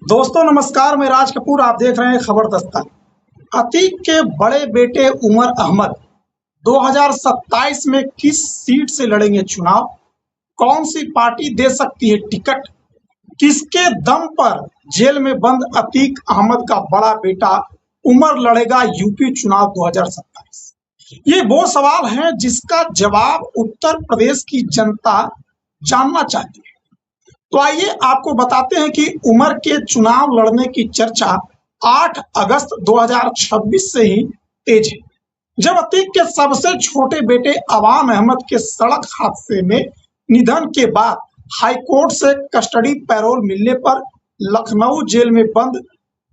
दोस्तों नमस्कार, मैं राज कपूर। आप देख रहे हैं खबर दस्ता। अतीक के बड़े बेटे उमर अहमद 2027 में किस सीट से लड़ेंगे चुनाव? कौन सी पार्टी दे सकती है टिकट? किसके दम पर जेल में बंद अतीक अहमद का बड़ा बेटा उमर लड़ेगा यूपी चुनाव 2027? ये वो सवाल हैं जिसका जवाब उत्तर प्रदेश की जनता जानना चाहती है। तो आइए आपको बताते हैं कि उमर के चुनाव लड़ने की चर्चा 8 अगस्त 2026 से ही तेज है, जब अतीक के सबसे छोटे बेटे अवान अहमद के सड़क हादसे में निधन के बाद हाईकोर्ट से कस्टडी पैरोल मिलने पर लखनऊ जेल में बंद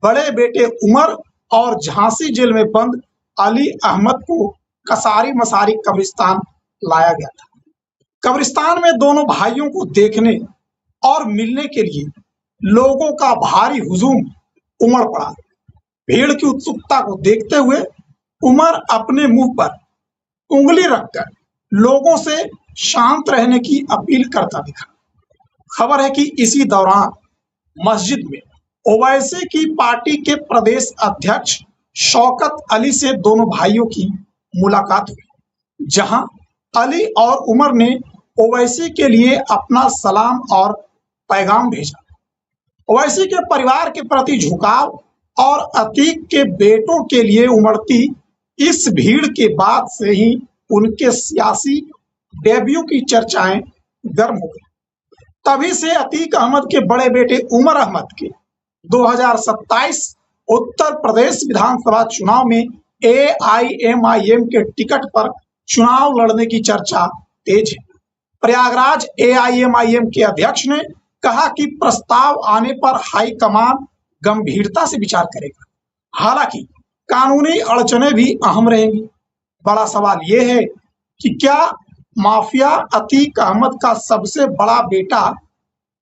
बड़े बेटे उमर और झांसी जेल में बंद अली अहमद को कसारी मसारी कब्रिस्तान लाया गया था। कब्रिस्तान में दोनों भाइयों को देखने और मिलने के लिए लोगों का भारी हुजूम उमड़ पड़ा। भीड़ की उत्सुकता को देखते हुए उमर अपने मुंह पर उंगली रखकर लोगों से शांत रहने की अपील करता दिखा। खबर है कि इसी दौरान मस्जिद में ओवैसी की पार्टी के प्रदेश अध्यक्ष शौकत अली से दोनों भाइयों की मुलाकात हुई, जहां अली और उमर ने ओवैसी के लिए अपना सलाम और पैगाम भेजा। ओवैसी के परिवार के प्रति झुकाव और अतीक के बेटों के लिए उमड़ती इस भीड़ के बाद से ही उनके सियासी डेब्यू की चर्चाएं गर्म हो गई। तभी से अतीक अहमद के बड़े बेटे उमर अहमद के 2027 उत्तर प्रदेश विधानसभा चुनाव में AIMIM के टिकट पर चुनाव लड़ने की चर्चा तेज है। प्रयागराज AIMIM के अध्यक्ष ने कहा कि प्रस्ताव आने पर हाईकमान गंभीरता से विचार करेगा। हालांकि कानूनी अड़चनें भी अहम रहेंगी। बड़ा सवाल यह है कि क्या माफिया अतीक अहमद का सबसे बड़ा बेटा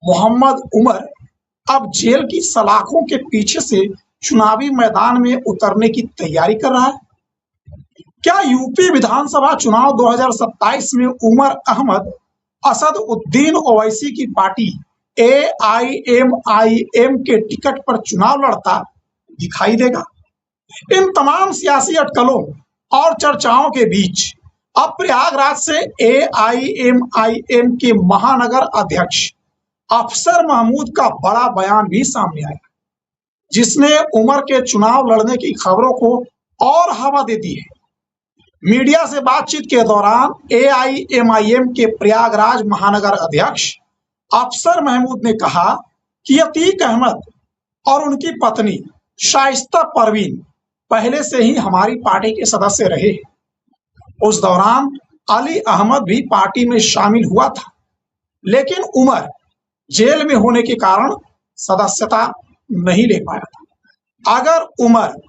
मोहम्मद उमर अब जेल की सलाखों के पीछे से चुनावी मैदान में उतरने की तैयारी कर रहा है? क्या यूपी विधानसभा चुनाव 2027 में उमर अहमद असद उद्दीन ओवैसी की पार्टी AIMIM के टिकट पर चुनाव लड़ता दिखाई देगा? इन तमाम सियासी अटकलों और चर्चाओं के बीच अब प्रयागराज से AIMIM के महानगर अध्यक्ष अफसर महमूद का बड़ा बयान भी सामने आया, जिसने उमर के चुनाव लड़ने की खबरों को और हवा दे दी है। मीडिया से बातचीत के दौरान AIMIM के प्रयागराज महानगर अध्यक्ष अफसर महमूद ने कहा कि अतीक अहमद और उनकी पत्नी शाइस्ता परवीन पहले से ही हमारी पार्टी के सदस्य रहे। उस दौरान अली अहमद भी पार्टी में शामिल हुआ था, लेकिन उमर जेल में होने के कारण सदस्यता नहीं ले पाया था। अगर उमर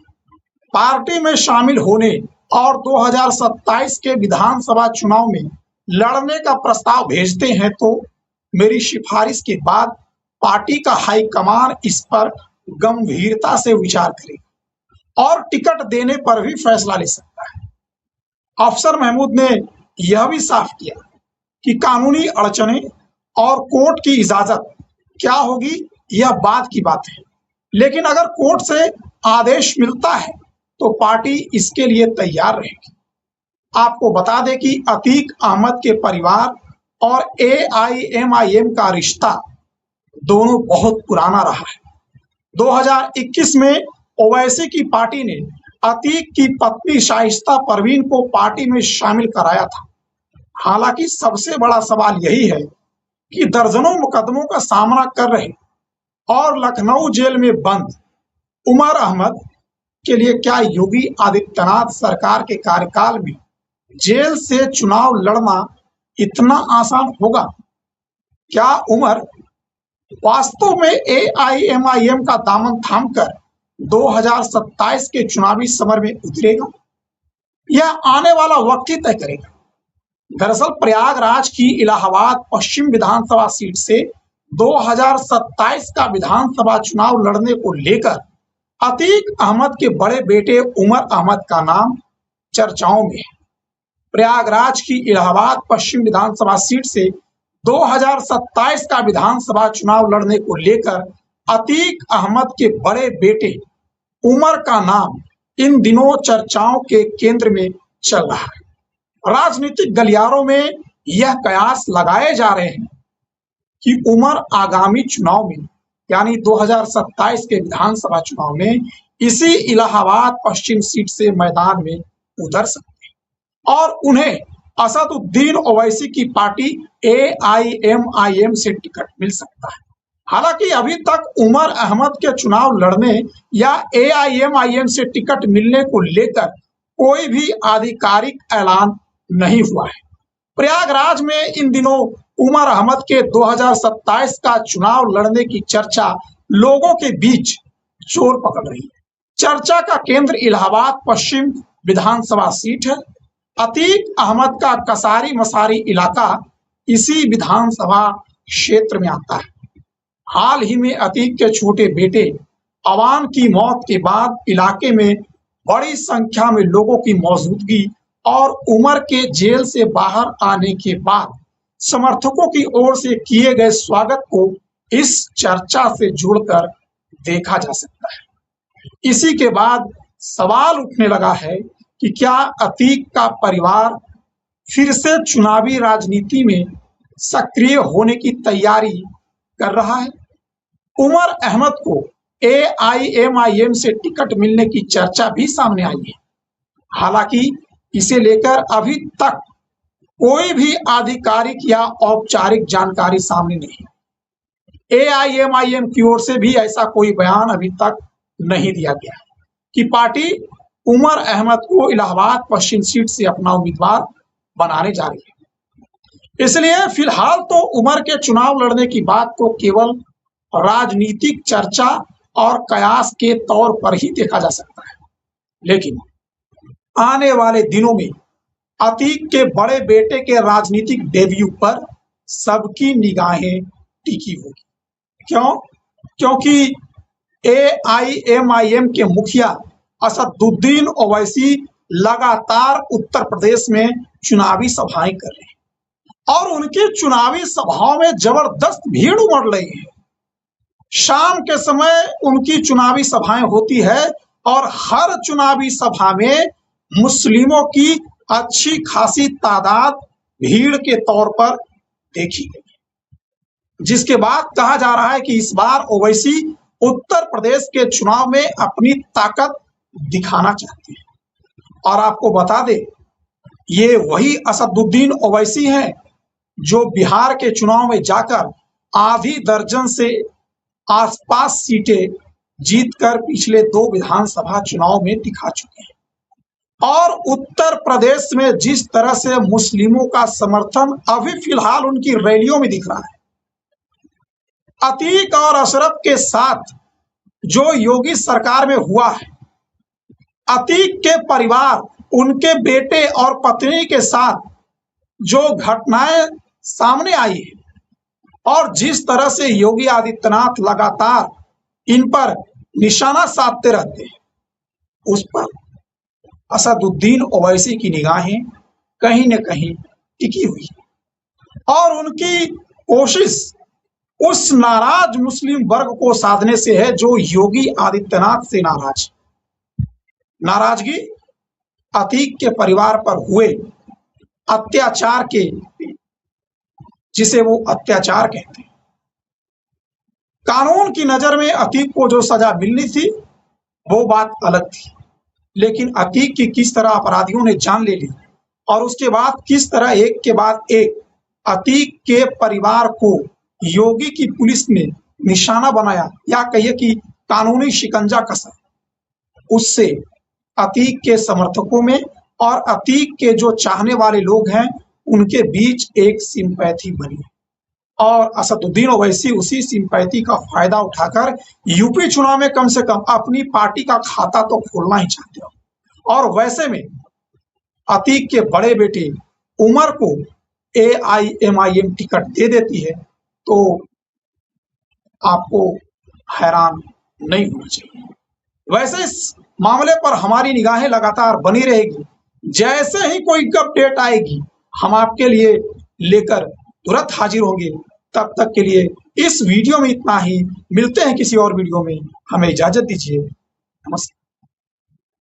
पार्टी में शामिल होने और 2027 के विधानसभा चुनाव में लड़ने का प्रस्ताव भेजते हैं तो मेरी सिफारिश के बाद पार्टी का हाईकमान इस पर गंभीरता से विचार करेगा और टिकट देने पर भी फैसला ले सकता है। अफसर महमूद ने यह भी साफ किया कि कानूनी अड़चनें और कोर्ट की इजाजत क्या होगी यह बाद की बात है, लेकिन अगर कोर्ट से आदेश मिलता है तो पार्टी इसके लिए तैयार रहेगी। आपको बता दें कि अतीक अहमद के परिवार और AIMIM का रिश्ता दोनों बहुत पुराना रहा है। 2021 में ओवैसी की पार्टी ने अतीक की पत्नी शाइस्ता परवीन को पार्टी में शामिल कराया था। हालांकि सबसे बड़ा सवाल यही है कि दर्जनों मुकदमों का सामना कर रहे और लखनऊ जेल में बंद उमर अहमद के लिए क्या योगी आदित्यनाथ सरकार के कार्यकाल में जेल से चुनाव लड़ना इतना आसान होगा? क्या उमर वास्तव में AIMIM का दामन थामकर 2027 के चुनावी समर में उतरेगा? यह आने वाला वक्त ही तय करेगा। दरअसल प्रयागराज की इलाहाबाद पश्चिम विधानसभा सीट से 2027 का विधानसभा चुनाव लड़ने को लेकर अतीक अहमद के बड़े बेटे उमर अहमद का नाम चर्चाओं में है। प्रयागराज की इलाहाबाद पश्चिम विधानसभा सीट से 2027 का विधानसभा चुनाव लड़ने को लेकर अतीक अहमद के बड़े बेटे उमर का नाम इन दिनों चर्चाओं के केंद्र में चल रहा है। राजनीतिक गलियारों में यह कयास लगाए जा रहे हैं कि उमर आगामी चुनाव में यानी 2027 के विधानसभा चुनाव में इसी इलाहाबाद पश्चिम सीट से मैदान में उतर सकते हैं और उन्हें असदुद्दीन ओवैसी की पार्टी AIMIM से टिकट मिल सकता है। हालांकि अभी तक उमर अहमद के चुनाव लड़ने या AIMIM से टिकट मिलने को लेकर कोई भी आधिकारिक ऐलान नहीं हुआ है। प्रयागराज में इन दिनों उमर अहमद के 2027 का चुनाव लड़ने की चर्चा लोगों के बीच जोर पकड़ रही है। चर्चा का केंद्र इलाहाबाद पश्चिम विधानसभा सीट है। अतीक अहमद का कसारी मसारी इलाका इसी विधानसभा क्षेत्र में आता है। हाल ही में अतीक के छोटे बेटे अवान की मौत के बाद इलाके में बड़ी संख्या में लोगों की मौजूदगी और उमर के जेल से बाहर आने के बाद समर्थकों की ओर से किए गए स्वागत को इस चर्चा से जोड़कर देखा जा सकता है। इसी के बाद सवाल उठने लगा है कि क्या अतीक का परिवार फिर से चुनावी राजनीति में सक्रिय होने की तैयारी कर रहा है। उमर अहमद को AIMIM से टिकट मिलने की चर्चा भी सामने आई है। हालांकि इसे लेकर अभी तक कोई भी आधिकारिक या औपचारिक जानकारी सामने नहीं है। AIMIM की ओर से भी ऐसा कोई बयान अभी तक नहीं दिया गया है कि पार्टी उमर अहमद को इलाहाबाद पश्चिम सीट से अपना उम्मीदवार बनाने जा रही है। इसलिए फिलहाल तो उमर के चुनाव लड़ने की बात को केवल राजनीतिक चर्चा और कयास के तौर पर ही देखा जा सकता है, लेकिन आने वाले दिनों में अतीक के बड़े बेटे के राजनीतिक डेब्यू पर सबकी निगाहें टिकी होगी। क्यों? क्योंकि AIMIM के मुखिया असदुद्दीन ओवैसी लगातार उत्तर प्रदेश में चुनावी सभाएं कर रहे हैं और उनकी चुनावी सभाओं में जबरदस्त भीड़ उमड़ रही है। शाम के समय उनकी चुनावी सभाएं होती है और हर चुनावी सभा में मुस्लिमों की अच्छी खासी तादाद भीड़ के तौर पर देखी गई, जिसके बाद कहा जा रहा है कि इस बार ओवैसी उत्तर प्रदेश के चुनाव में अपनी ताकत दिखाना चाहते हैं। और आपको बता दे, ये वही असदुद्दीन ओवैसी हैं जो बिहार के चुनाव में जाकर आधी दर्जन से आसपास सीटें जीतकर पिछले 2 विधानसभा चुनाव में दिखा चुके हैं। और उत्तर प्रदेश में जिस तरह से मुस्लिमों का समर्थन अभी फिलहाल उनकी रैलियों में दिख रहा है, अतीक और अशरफ के साथ जो योगी सरकार में हुआ है, अतीक के परिवार, उनके बेटे और पत्नी के साथ जो घटनाएं सामने आई है और जिस तरह से योगी आदित्यनाथ लगातार इन पर निशाना साधते रहते हैं, उस पर असदुद्दीन ओवैसी की निगाहें कहीं न कहीं टिकी हुई है और उनकी कोशिश उस नाराज मुस्लिम वर्ग को साधने से है जो योगी आदित्यनाथ से नाराज। नाराजगी अतीक के परिवार पर हुए अत्याचार के, जिसे वो अत्याचार कहते हैं। कानून की नजर में अतीक को जो सजा मिलनी थी वो बात अलग थी, लेकिन अतीक की किस तरह अपराधियों ने जान ले ली और उसके बाद किस तरह एक के बाद एक अतीक के परिवार को योगी की पुलिस ने निशाना बनाया या कहिए कि कानूनी शिकंजा कसा, उससे अतीक के समर्थकों में और अतीक के जो चाहने वाले लोग हैं उनके बीच एक सिंपैथी बनी और असदुद्दीन ओवैसी उसी सिंपैथी का फायदा उठाकर यूपी चुनाव में कम से कम अपनी पार्टी का खाता तो खोलना ही चाहते हो। और वैसे में अतीक के बड़े बेटे उमर को AIMIM टिकट दे देती है तो आपको हैरान नहीं होना चाहिए। वैसे इस मामले पर हमारी निगाहें लगातार बनी रहेगी। जैसे ही कोई अपडेट आएगी हम आपके लिए लेकर तुरंत हाजिर होंगे। तब तक के लिए इस वीडियो में इतना ही। मिलते हैं किसी और वीडियो में, हमें इजाजत दीजिए। नमस्कार।